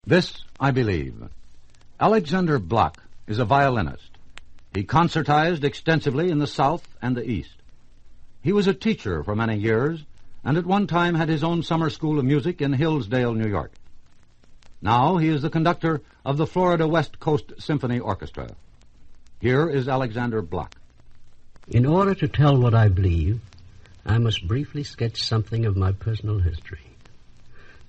This I believe. Alexander Bloch is a violinist. He concertized extensively in the South and the East. He was a teacher for many years, and at one time had his own summer school of music in Hillsdale, New York. Now he is the conductor of the Florida West Coast Symphony Orchestra. Here is Alexander Bloch. In order to tell what I believe, I must briefly sketch something of my personal history.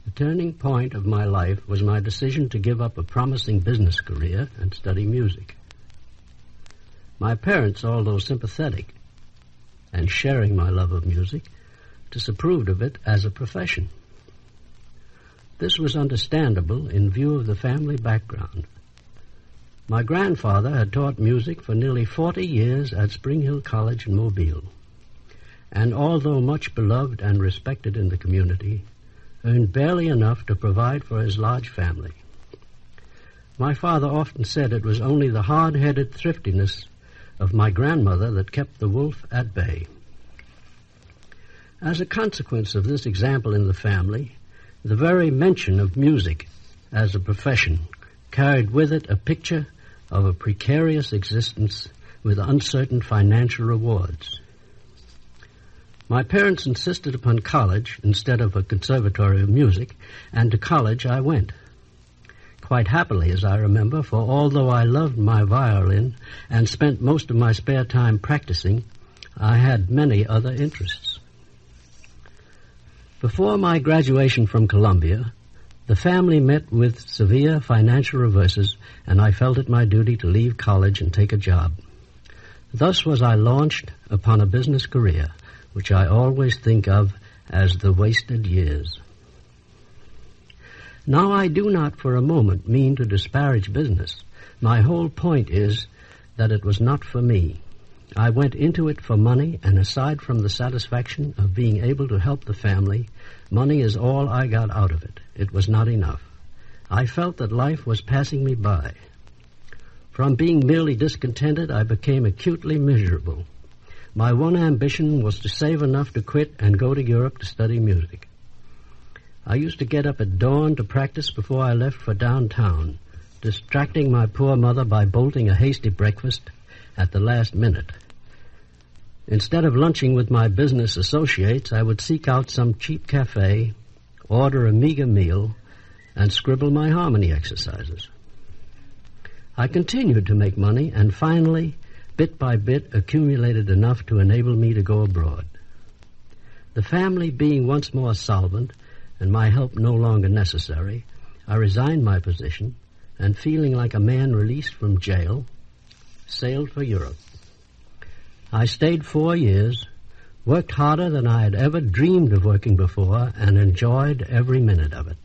The turning point of my life was my decision to give up a promising business career and study music. My parents, although sympathetic and sharing my love of music, disapproved of it as a profession. This was understandable in view of the family background. My grandfather had taught music for nearly 40 years at Spring Hill College in Mobile, and although much beloved and respected in the community, earned barely enough to provide for his large family. My father often said it was only the hard-headed thriftiness of my grandmother that kept the wolf at bay. As a consequence of this example in the family, the very mention of music as a profession carried with it a picture of a precarious existence with uncertain financial rewards. My parents insisted upon college instead of a conservatory of music, and to college I went. Quite happily, as I remember, for although I loved my violin and spent most of my spare time practicing, I had many other interests. Before my graduation from Columbia, the family met with severe financial reverses, and I felt it my duty to leave college and take a job. Thus was I launched upon a business career, which I always think of as the wasted years. Now, I do not for a moment mean to disparage business. My whole point is that it was not for me. I went into it for money, and aside from the satisfaction of being able to help the family, money is all I got out of it. It was not enough. I felt that life was passing me by. From being merely discontented, I became acutely miserable. My one ambition was to save enough to quit and go to Europe to study music. I used to get up at dawn to practice before I left for downtown, distracting my poor mother by bolting a hasty breakfast at the last minute. Instead of lunching with my business associates, I would seek out some cheap cafe, order a meager meal, and scribble my harmony exercises. I continued to make money, and finally, bit by bit, accumulated enough to enable me to go abroad. The family being once more solvent, and my help no longer necessary, I resigned my position, and feeling like a man released from jail, sailed for Europe. I stayed 4 years, worked harder than I had ever dreamed of working before, and enjoyed every minute of it.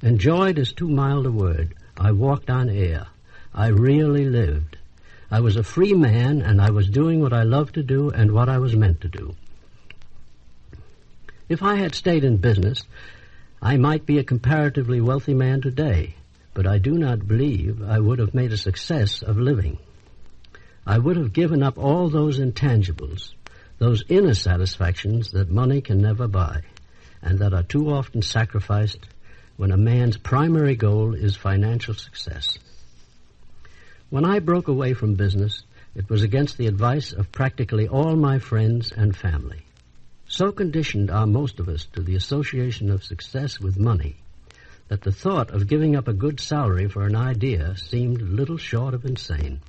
Enjoyed is too mild a word. I walked on air. I really lived. I was a free man, and I was doing what I loved to do and what I was meant to do. If I had stayed in business, I might be a comparatively wealthy man today, but I do not believe I would have made a success of living. I would have given up all those intangibles, those inner satisfactions that money can never buy, and that are too often sacrificed when a man's primary goal is financial success. When I broke away from business, it was against the advice of practically all my friends and family. So conditioned are most of us to the association of success with money that the thought of giving up a good salary for an idea seemed little short of insane.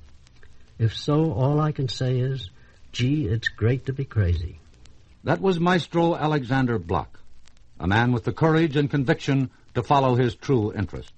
If so, all I can say is, gee, it's great to be crazy. That was Maestro Alexander Bloch, a man with the courage and conviction to follow his true interests.